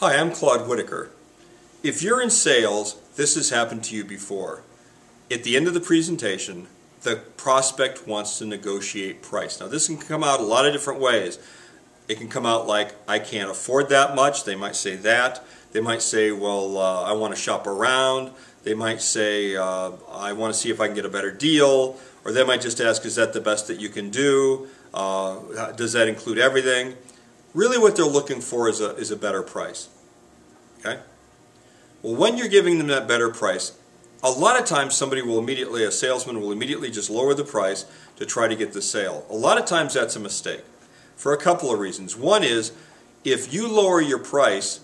Hi, I'm Claude Whitacre. If you're in sales, this has happened to you before. At the end of the presentation, the prospect wants to negotiate price. Now this can come out a lot of different ways. It can come out like, I can't afford that much. They might say that. They might say, well, I want to shop around. They might say, I want to see if I can get a better deal. Or they might just ask, is that the best that you can do? Does that include everything? Really what they're looking for is a better price. Okay? Well, when you're giving them that better price, a lot of times a salesman will immediately just lower the price to try to get the sale. A lot of times that's a mistake for a couple of reasons. One is, if you lower your price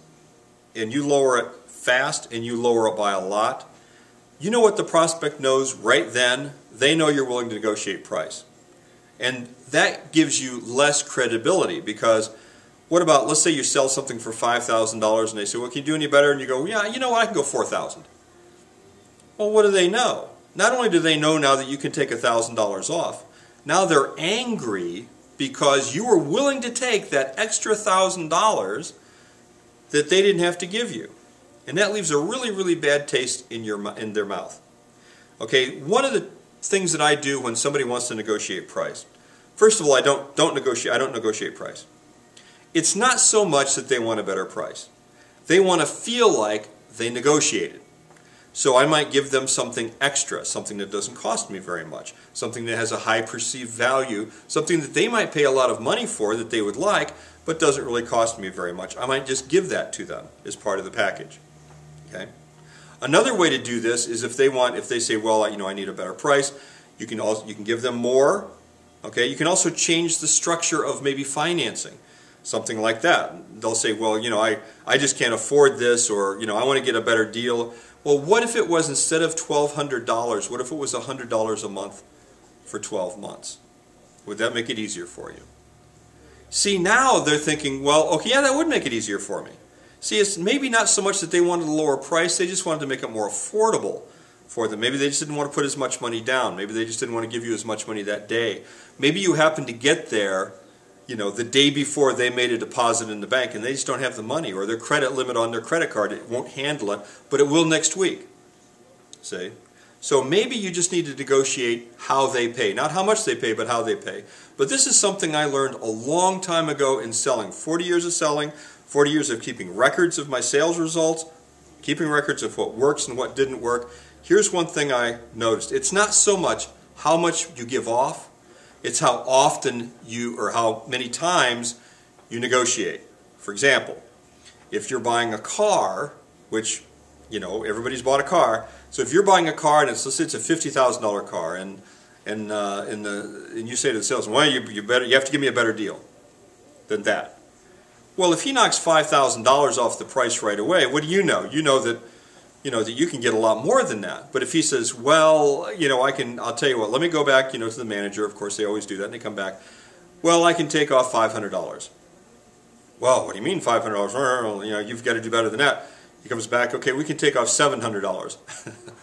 and you lower it fast and you lower it by a lot, you know what the prospect knows right then? They know you're willing to negotiate price. And that gives you less credibility, because what about, let's say you sell something for $5,000 and they say, well, can you do any better? And you go, yeah, you know what, I can go $4,000. Well, what do they know? Not only do they know now that you can take $1,000 off, now they're angry because you were willing to take that extra $1,000 that they didn't have to give you. And that leaves a really, really bad taste in their mouth. Okay, one of the things that I do when somebody wants to negotiate price, first of all, I don't negotiate price. It's not so much that they want a better price. They want to feel like they negotiated. So I might give them something extra, something that doesn't cost me very much, something that has a high perceived value, something that they might pay a lot of money for that they would like, but doesn't really cost me very much. I might just give that to them as part of the package. Okay? Another way to do this is if they say, well, I need a better price, you can give them more. Okay? You can also change the structure of maybe financing. Something like that. They'll say, well, I just can't afford this, or, I want to get a better deal. Well, what if it was, instead of $1,200, what if it was $100 a month for 12 months? Would that make it easier for you? See, now they're thinking, well, okay, yeah, that would make it easier for me. See, it's maybe not so much that they wanted a lower price, they just wanted to make it more affordable for them. Maybe they just didn't want to put as much money down. Maybe they just didn't want to give you as much money that day. Maybe you happened to get there the day before they made a deposit in the bank and they just don't have the money, or their credit limit on their credit card, it won't handle it, but it will next week. See? So maybe you just need to negotiate how they pay. Not how much they pay, but how they pay. But this is something I learned a long time ago in selling. 40 years of selling, 40 years of keeping records of my sales results, keeping records of what works and what didn't work. Here's one thing I noticed. It's not so much how much you give off, it's how often or how many times you negotiate. For example, if you're buying a car, which, everybody's bought a car. So if you're buying a car and let's say it's a $50,000 car, and you say to the salesman, well, you have to give me a better deal than that. Well, if he knocks $5,000 off the price right away, what do you know? You know that that you can get a lot more than that. But if he says, well, I'll tell you what, let me go back, to the manager. Of course, they always do that, and they come back. Well, I can take off $500. Well, what do you mean $500? Well, you've got to do better than that. He comes back, okay, we can take off $700.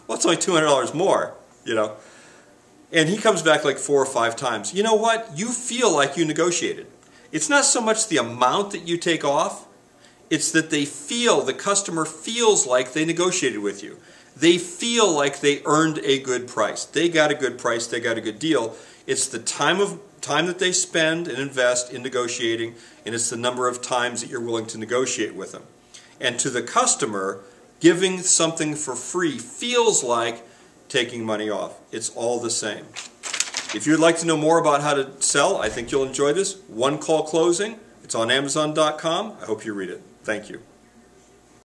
Well, it's only $200 more, And he comes back like 4 or 5 times. You know what? You feel like you negotiated. It's not so much the amount that you take off, it's that the customer feels like they negotiated with you. They feel like they earned a good price. They got a good price, they got a good deal. It's the time that they spend and invest in negotiating, and it's the number of times that you're willing to negotiate with them. And to the customer, giving something for free feels like taking money off. It's all the same. If you'd like to know more about how to sell, I think you'll enjoy this. One Call Closing. It's on Amazon.com. I hope you read it. Thank you.